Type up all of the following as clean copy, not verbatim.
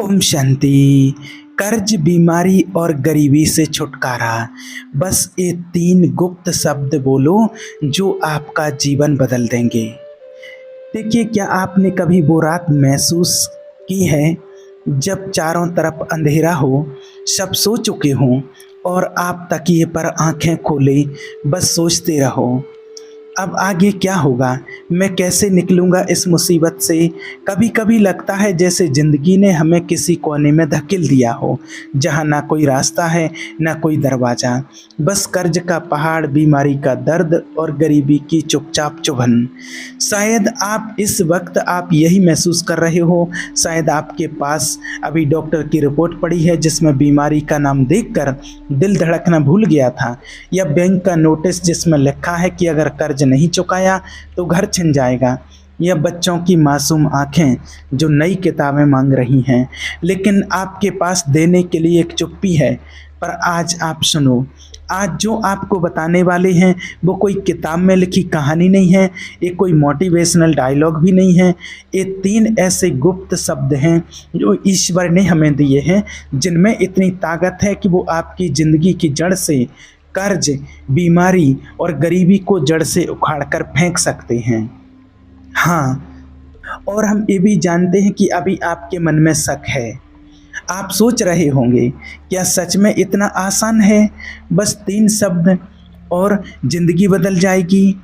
ओम शांति। कर्ज, बीमारी और गरीबी से छुटकारा। बस ये 3 गुप्त शब्द बोलो जो आपका जीवन बदल देंगे। देखिए, क्या आपने कभी वो रात महसूस की है जब चारों तरफ अंधेरा हो, सब सो चुके हों और आप तकिए पर आंखें खोले बस सोचते रहो, अब आगे क्या होगा, मैं कैसे निकलूँगा इस मुसीबत से। कभी-कभी लगता है जैसे ज़िंदगी ने हमें किसी कोने में धकेल दिया हो, जहाँ ना कोई रास्ता है, ना कोई दरवाज़ा। बस कर्ज का पहाड़, बीमारी का दर्द और गरीबी की चुपचाप चुभन। शायद आप इस वक्त आप यही महसूस कर रहे हो। शायद आपके पास अभी डॉक्टर की रिपोर्ट पड़ी है जिसमें बीमारी का नाम देखकर दिल धड़कना भूल गया था, या बैंक का नोटिस जिसमें लिखा है कि अगर कर्ज नहीं चुकाया तो घर छिन जाएगा, या बच्चों की मासूम आंखें जो नई किताबें मांग रही हैं, लेकिन आपके पास देने के लिए एक चुप्पी है। पर आज आप सुनो, आज जो आपको बताने वाले हैं वो कोई किताब में लिखी कहानी नहीं है, ये कोई मोटिवेशनल डायलॉग भी नहीं है। ये 3 ऐसे गुप्त शब्द हैं जो ईश्वर ने हमें दिए हैं, जिनमें इतनी ताकत है कि वो आपकी ज़िंदगी की जड़ से कर्ज, बीमारी और गरीबी को जड़ से उखाड़ कर फेंक सकते हैं। हाँ, और हम ये भी जानते हैं कि अभी आपके मन में शक है। आप सोच रहे होंगे, क्या सच में इतना आसान है? बस 3 शब्द और ज़िंदगी बदल जाएगी।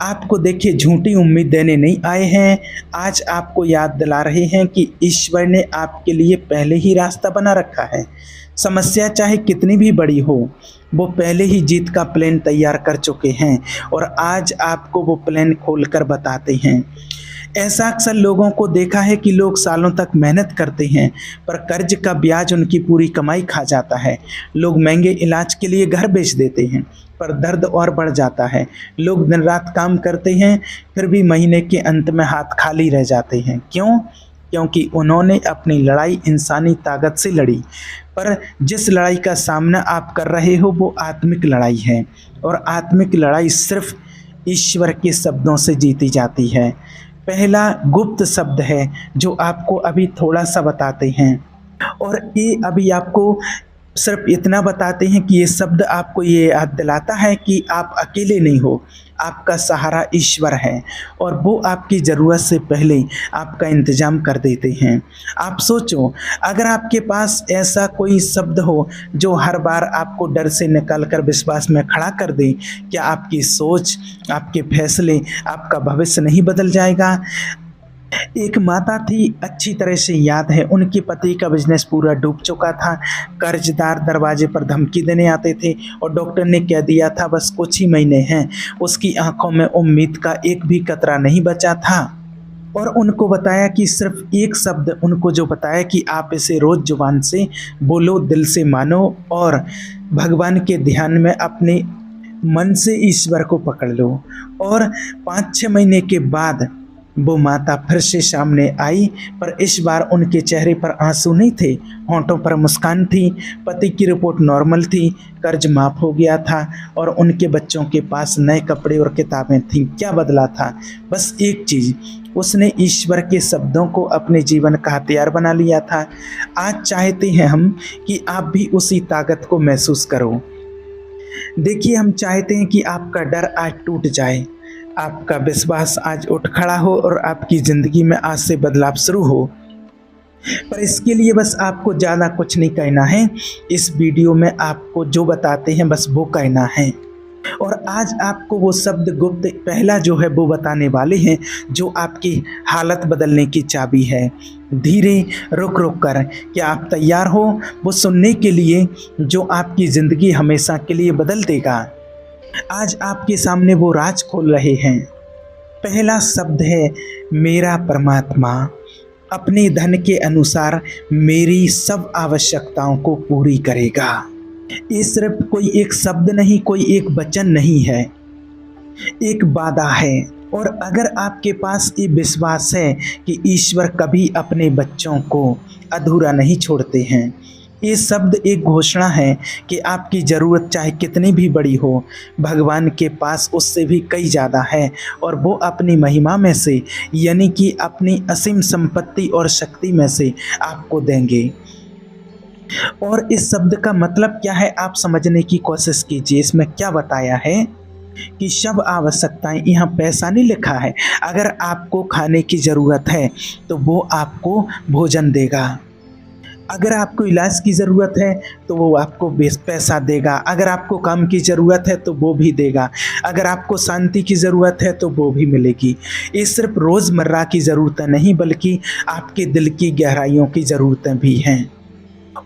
आपको देखिए, झूठी उम्मीद देने नहीं आए हैं, आज आपको याद दिला रहे हैं कि ईश्वर ने आपके लिए पहले ही रास्ता बना रखा है। समस्या चाहे कितनी भी बड़ी हो, वो पहले ही जीत का प्लान तैयार कर चुके हैं और आज आपको वो प्लान खोलकर बताते हैं। ऐसा अक्सर लोगों को देखा है कि लोग सालों तक मेहनत करते हैं पर कर्ज का ब्याज उनकी पूरी कमाई खा जाता है। लोग महंगे इलाज के लिए घर बेच देते हैं पर दर्द और बढ़ जाता है। लोग दिन रात काम करते हैं फिर भी महीने के अंत में हाथ खाली रह जाते हैं। क्यों? क्योंकि उन्होंने अपनी लड़ाई इंसानी ताकत से लड़ी। पर जिस लड़ाई का सामना आप कर रहे हो वो आत्मिक लड़ाई है, और आत्मिक लड़ाई सिर्फ ईश्वर के शब्दों से जीती जाती है। पहला गुप्त शब्द है जो आपको अभी थोड़ा सा बताते हैं, और ये अभी आपको सिर्फ इतना बताते हैं कि ये शब्द आपको ये याद दिलाता है कि आप अकेले नहीं हो, आपका सहारा ईश्वर है और वो आपकी ज़रूरत से पहले आपका इंतज़ाम कर देते हैं। आप सोचो, अगर आपके पास ऐसा कोई शब्द हो जो हर बार आपको डर से निकाल कर विश्वास में खड़ा कर दे, क्या आपकी सोच, आपके फैसले, आपका भविष्य नहीं बदल जाएगा? एक माता थी, अच्छी तरह से याद है, उनके पति का बिजनेस पूरा डूब चुका था। कर्जदार दरवाजे पर धमकी देने आते थे और डॉक्टर ने कह दिया था बस कुछ ही महीने हैं। उसकी आंखों में उम्मीद का एक भी कतरा नहीं बचा था, और उनको बताया कि सिर्फ एक शब्द, उनको जो बताया कि आप इसे रोज़ जुबान से बोलो, दिल से मानो और भगवान के ध्यान में अपने मन से ईश्वर को पकड़ लो। और 5-6 महीने के बाद वो माता फिर से सामने आई, पर इस बार उनके चेहरे पर आंसू नहीं थे, होंठों पर मुस्कान थी। पति की रिपोर्ट नॉर्मल थी, कर्ज माफ़ हो गया था और उनके बच्चों के पास नए कपड़े और किताबें थीं। क्या बदला था? बस एक चीज़, उसने ईश्वर के शब्दों को अपने जीवन का हथियार बना लिया था। आज चाहते हैं हम कि आप भी उसी ताकत को महसूस करो। देखिए, हम चाहते हैं कि आपका डर आज टूट जाए, आपका विश्वास आज उठ खड़ा हो और आपकी ज़िंदगी में आज से बदलाव शुरू हो। पर इसके लिए बस आपको ज़्यादा कुछ नहीं कहना है। इस वीडियो में आपको जो बताते हैं बस वो कहना है, और आज आपको वो शब्द गुप्त पहला जो है वो बताने वाले हैं जो आपकी हालत बदलने की चाबी है। धीरे, रुक रुक कर। क्या आप तैयार हो वो सुनने के लिए जो आपकी ज़िंदगी हमेशा के लिए बदल देगा? आज आपके सामने वो राज खोल रहे हैं। पहला शब्द है मेरा परमात्मा अपने धन के अनुसार मेरी सब आवश्यकताओं को पूरी करेगा। ये सिर्फ कोई एक शब्द नहीं, कोई एक वचन नहीं है, एक वादा है। और अगर आपके पास ये विश्वास है कि ईश्वर कभी अपने बच्चों को अधूरा नहीं छोड़ते हैं, ये शब्द एक घोषणा है कि आपकी ज़रूरत चाहे कितनी भी बड़ी हो, भगवान के पास उससे भी कई ज़्यादा है और वो अपनी महिमा में से यानी कि अपनी असीम संपत्ति और शक्ति में से आपको देंगे। और इस शब्द का मतलब क्या है आप समझने की कोशिश कीजिए। इसमें क्या बताया है कि सब आवश्यकताएं, यहाँ पैसा नहीं लिखा है। अगर आपको खाने की ज़रूरत है तो वो आपको भोजन देगा, अगर आपको इलाज की ज़रूरत है तो वो आपको पैसा देगा, अगर आपको काम की ज़रूरत है तो वो भी देगा, अगर आपको शांति की ज़रूरत है तो वो भी मिलेगी। ये सिर्फ रोज़मर्रा की ज़रूरतें नहीं बल्कि आपके दिल की गहराइयों की ज़रूरतें भी हैं।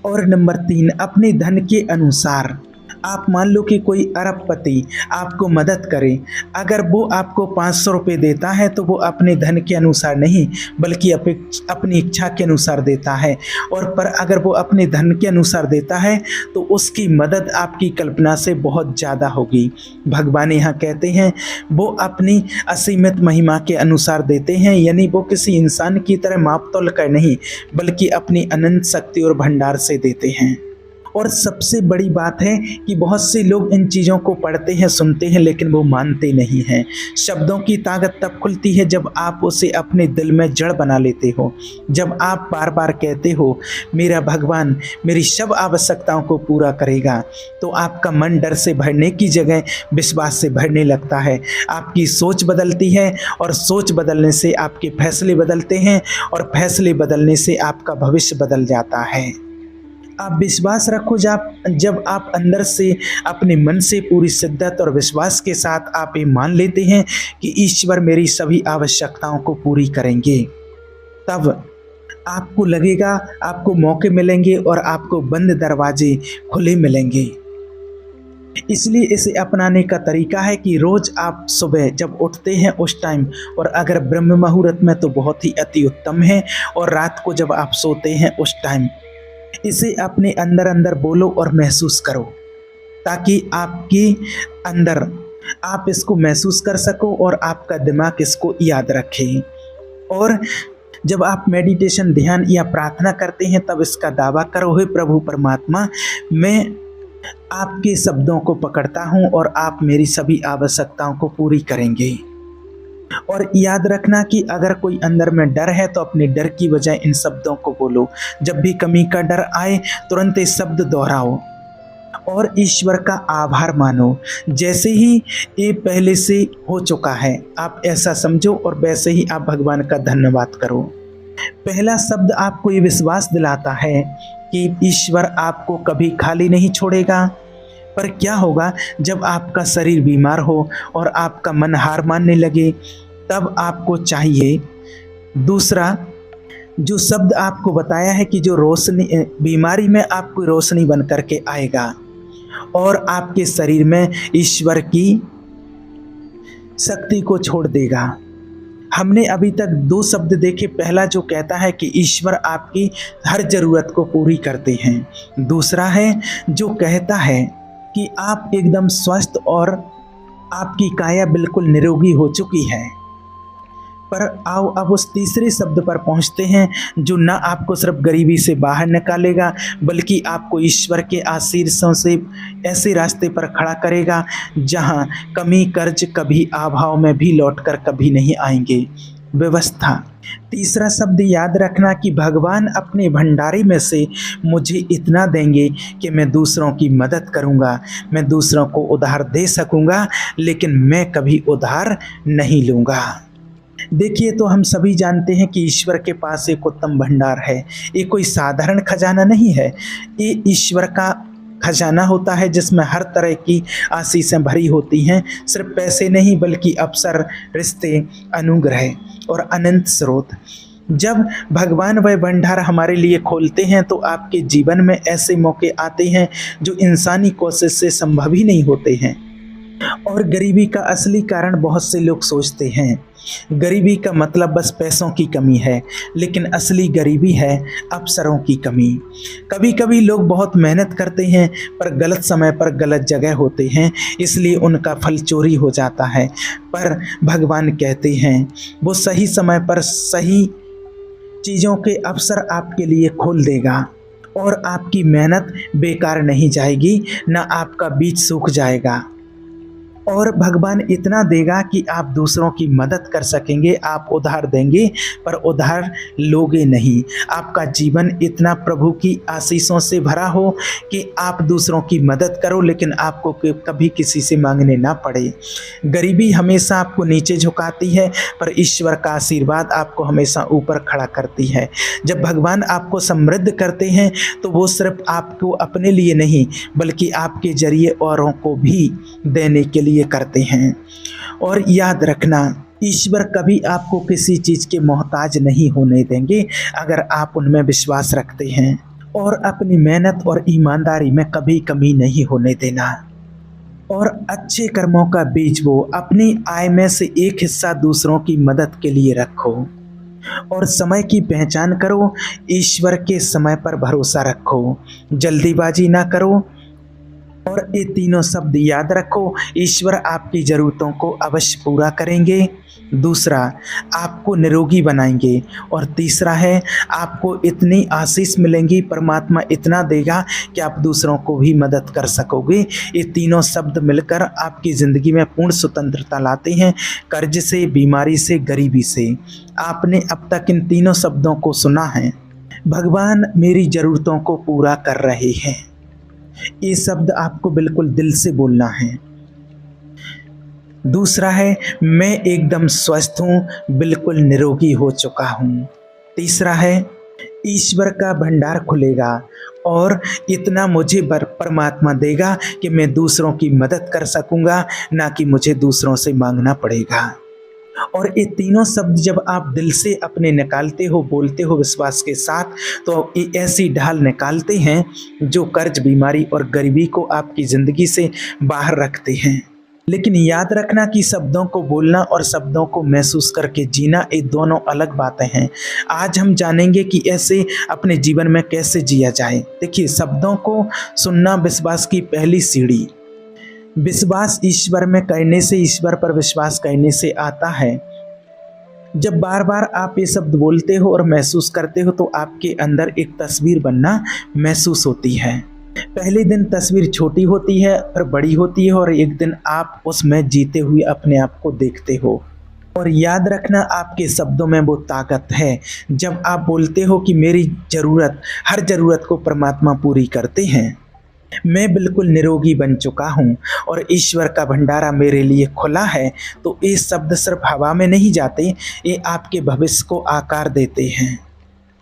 और नंबर 3, अपने धन के अनुसार। आप मान लो कि कोई अरबपति आपको मदद करे, अगर वो आपको 500 रुपये देता है तो वो अपने धन के अनुसार नहीं बल्कि अपनी इच्छा के अनुसार देता है। और पर अगर वो अपने धन के अनुसार देता है तो उसकी मदद आपकी कल्पना से बहुत ज़्यादा होगी। भगवान यहाँ कहते हैं वो अपनी असीमित महिमा के अनुसार देते हैं, यानी वो किसी इंसान की तरह माप तोल कर नहीं बल्कि अपनी अनंत शक्ति और भंडार से देते हैं। और सबसे बड़ी बात है कि बहुत से लोग इन चीज़ों को पढ़ते हैं, सुनते हैं, लेकिन वो मानते नहीं हैं। शब्दों की ताकत तब खुलती है जब आप उसे अपने दिल में जड़ बना लेते हो। जब आप बार बार कहते हो मेरा भगवान मेरी सब आवश्यकताओं को पूरा करेगा, तो आपका मन डर से भरने की जगह विश्वास से भरने लगता है। आपकी सोच बदलती है और सोच बदलने से आपके फैसले बदलते हैं और फैसले बदलने से आपका भविष्य बदल जाता है। आप विश्वास रखो, जब आप अंदर से अपने मन से पूरी शिद्दत और विश्वास के साथ आप ये मान लेते हैं कि ईश्वर मेरी सभी आवश्यकताओं को पूरी करेंगे, तब आपको लगेगा आपको मौके मिलेंगे और आपको बंद दरवाजे खुले मिलेंगे। इसलिए इसे अपनाने का तरीका है कि रोज़ आप सुबह जब उठते हैं उस टाइम, और अगर ब्रह्म मुहूर्त में तो बहुत ही अति उत्तम है, और रात को जब आप सोते हैं उस टाइम इसे अपने अंदर अंदर बोलो और महसूस करो, ताकि आपके अंदर आप इसको महसूस कर सको और आपका दिमाग इसको याद रखे। और जब आप मेडिटेशन, ध्यान या प्रार्थना करते हैं तब इसका दावा करो, हे प्रभु परमात्मा मैं आपके शब्दों को पकड़ता हूँ और आप मेरी सभी आवश्यकताओं को पूरी करेंगे। और याद रखना कि अगर कोई अंदर में डर है तो अपने डर की बजाय इन शब्दों को बोलो। जब भी कमी का डर आए तुरंत ये शब्द दोहराओ और ईश्वर का आभार मानो, जैसे ही ये पहले से हो चुका है आप ऐसा समझो और वैसे ही आप भगवान का धन्यवाद करो। पहला शब्द आपको ये विश्वास दिलाता है कि ईश्वर आपको कभी खाली नहीं छोड़ेगा। पर क्या होगा जब आपका शरीर बीमार हो और आपका मन हार मानने लगे, तब आपको चाहिए दूसरा जो शब्द आपको बताया है कि जो रोशनी बीमारी में आपको रोशनी बन करके आएगा और आपके शरीर में ईश्वर की शक्ति को छोड़ देगा। हमने अभी तक 2 शब्द देखे। पहला जो कहता है कि ईश्वर आपकी हर ज़रूरत को पूरी करते हैं। दूसरा है जो कहता है कि आप एकदम स्वस्थ और आपकी काया बिल्कुल निरोगी हो चुकी है। पर आओ अब उस तीसरे शब्द पर पहुंचते हैं जो न आपको सिर्फ गरीबी से बाहर निकालेगा बल्कि आपको ईश्वर के आशीर्वादों से ऐसे रास्ते पर खड़ा करेगा जहां कमी कर्ज कभी अभाव में भी लौटकर कभी नहीं आएंगे। व्यवस्था। तीसरा शब्द याद रखना कि भगवान अपने भंडारे में से मुझे इतना देंगे कि मैं दूसरों की मदद करूंगा, मैं दूसरों को उधार दे सकूंगा, लेकिन मैं कभी उधार नहीं लूंगा। देखिए तो हम सभी जानते हैं कि ईश्वर के पास एक उत्तम भंडार है। ये कोई साधारण खजाना नहीं है, ये ईश्वर का खजाना होता है जिसमें हर तरह की आशीषें भरी होती हैं। सिर्फ पैसे नहीं बल्कि अवसर, रिश्ते, अनुग्रह और अनंत स्रोत। जब भगवान वह भंडार हमारे लिए खोलते हैं तो आपके जीवन में ऐसे मौके आते हैं जो इंसानी कोशिश से संभव ही नहीं होते हैं। और गरीबी का असली कारण बहुत से लोग सोचते हैं गरीबी का मतलब बस पैसों की कमी है, लेकिन असली गरीबी है अवसरों की कमी। कभी कभी लोग बहुत मेहनत करते हैं पर गलत समय पर गलत जगह होते हैं, इसलिए उनका फल चोरी हो जाता है। पर भगवान कहते हैं वो सही समय पर सही चीज़ों के अवसर आपके लिए खोल देगा और आपकी मेहनत बेकार नहीं जाएगी, ना आपका बीज सूख जाएगा। और भगवान इतना देगा कि आप दूसरों की मदद कर सकेंगे। आप उधार देंगे पर उधार लोगे नहीं। आपका जीवन इतना प्रभु की आशीषों से भरा हो कि आप दूसरों की मदद करो, लेकिन आपको कभी किसी से मांगने ना पड़े। गरीबी हमेशा आपको नीचे झुकाती है, पर ईश्वर का आशीर्वाद आपको हमेशा ऊपर खड़ा करती है। जब भगवान आपको समृद्ध करते हैं तो वो सिर्फ आपको अपने लिए नहीं, बल्कि आपके जरिए औरों को भी देने के लिए करते हैं। और याद रखना, ईश्वर कभी आपको किसी चीज़ के मोहताज नहीं होने देंगे अगर आप उनमें विश्वास रखते हैं। और अपनी मेहनत और ईमानदारी में कभी कमी नहीं होने देना। और अच्छे कर्मों का बीज वो अपनी आय में से एक हिस्सा दूसरों की मदद के लिए रखो। और समय की पहचान करो, ईश्वर के समय पर भरोसा रखो, जल्दीबाजी ना करो। और ये तीनों शब्द याद रखो, ईश्वर आपकी ज़रूरतों को अवश्य पूरा करेंगे। दूसरा, आपको निरोगी बनाएंगे। और तीसरा है, आपको इतनी आशीष मिलेंगी, परमात्मा इतना देगा कि आप दूसरों को भी मदद कर सकोगे। ये तीनों शब्द मिलकर आपकी ज़िंदगी में पूर्ण स्वतंत्रता लाते हैं, कर्ज से, बीमारी से, गरीबी से। आपने अब तक इन तीनों शब्दों को सुना है, भगवान मेरी ज़रूरतों को पूरा कर रहे हैं। ये शब्द आपको बिल्कुल दिल से बोलना है। दूसरा है, मैं एकदम स्वस्थ हूँ, बिल्कुल निरोगी हो चुका हूँ। तीसरा है, ईश्वर का भंडार खुलेगा और इतना मुझे परमात्मा देगा कि मैं दूसरों की मदद कर सकूँगा, ना कि मुझे दूसरों से मांगना पड़ेगा। और ये तीनों शब्द जब आप दिल से अपने निकालते हो, बोलते हो विश्वास के साथ, तो ये ऐसी ढाल निकालते हैं जो कर्ज, बीमारी और गरीबी को आपकी ज़िंदगी से बाहर रखते हैं। लेकिन याद रखना कि शब्दों को बोलना और शब्दों को महसूस करके जीना, ये दोनों अलग बातें हैं। आज हम जानेंगे कि ऐसे अपने जीवन में कैसे जिया जाए। देखिए, शब्दों को सुनना विश्वास की पहली सीढ़ी। विश्वास ईश्वर में करने से, ईश्वर पर विश्वास करने से आता है। जब बार बार आप ये शब्द बोलते हो और महसूस करते हो तो आपके अंदर एक तस्वीर बनना महसूस होती है। पहले दिन तस्वीर छोटी होती है, फिर बड़ी होती है, और एक दिन आप उसमें जीते हुए अपने आप को देखते हो। और याद रखना, आपके शब्दों में वो ताकत है। जब आप बोलते हो कि मेरी ज़रूरत, हर ज़रूरत को परमात्मा पूरी करते हैं, मैं बिल्कुल निरोगी बन चुका हूँ और ईश्वर का भंडारा मेरे लिए खुला है, तो ये शब्द सिर्फ हवा में नहीं जाते, ये आपके भविष्य को आकार देते हैं।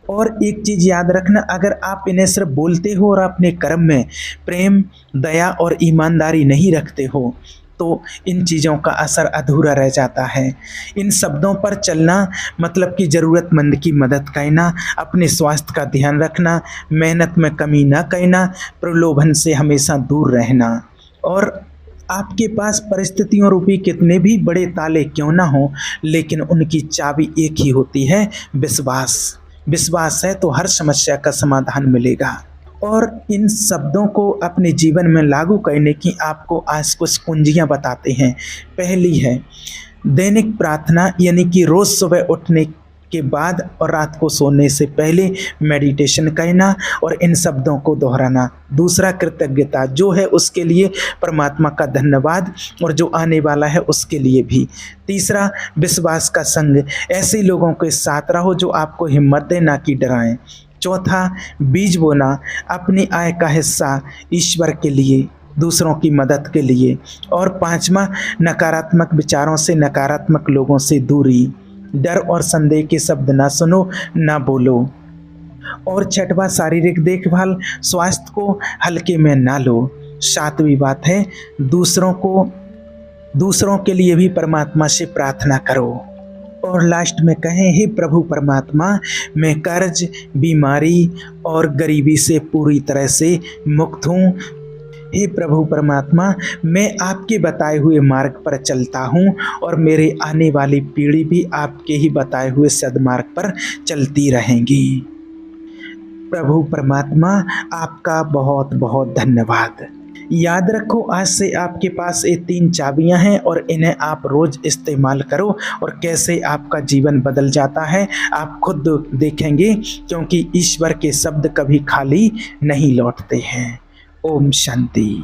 और एक चीज़ याद रखना, अगर आप इन्हें सिर्फ बोलते हो और अपने कर्म में प्रेम, दया और ईमानदारी नहीं रखते हो, तो इन चीज़ों का असर अधूरा रह जाता है। इन शब्दों पर चलना मतलब कि ज़रूरतमंद की मदद करना, अपने स्वास्थ्य का ध्यान रखना, मेहनत में कमी ना करना, प्रलोभन से हमेशा दूर रहना। और आपके पास परिस्थितियों रूपी कितने भी बड़े ताले क्यों ना हो, लेकिन उनकी चाबी एक ही होती है, विश्वास। विश्वास है तो हर समस्या का समाधान मिलेगा। और इन शब्दों को अपने जीवन में लागू करने की आपको आज कुछ कुंजियाँ बताते हैं। पहली है दैनिक प्रार्थना, यानी कि रोज़ सुबह उठने के बाद और रात को सोने से पहले मेडिटेशन करना और इन शब्दों को दोहराना। दूसरा, कृतज्ञता, जो है उसके लिए परमात्मा का धन्यवाद और जो आने वाला है उसके लिए भी। तीसरा, विश्वास का संग, ऐसे लोगों के साथ रहो जो आपको हिम्मत दें, ना कि डराएं। चौथा, बीज बोना, अपनी आय का हिस्सा ईश्वर के लिए, दूसरों की मदद के लिए। और पांचवा, नकारात्मक विचारों से, नकारात्मक लोगों से दूरी। डर और संदेह के शब्द ना सुनो, ना बोलो। और छठवां, शारीरिक देखभाल, स्वास्थ्य को हल्के में ना लो। सातवीं बात है, दूसरों के लिए भी परमात्मा से प्रार्थना करो। और लास्ट में कहें, हे प्रभु परमात्मा, मैं कर्ज, बीमारी और गरीबी से पूरी तरह से मुक्त हूँ। हे प्रभु परमात्मा, मैं आपके बताए हुए मार्ग पर चलता हूँ और मेरे आने वाली पीढ़ी भी आपके ही बताए हुए सद्मार्ग पर चलती रहेंगी। प्रभु परमात्मा, आपका बहुत बहुत धन्यवाद। याद रखो, आज से आपके पास ये 3 चाबियाँ हैं और इन्हें आप रोज़ इस्तेमाल करो और कैसे आपका जीवन बदल जाता है आप खुद देखेंगे, क्योंकि ईश्वर के शब्द कभी खाली नहीं लौटते हैं। ओम शांति।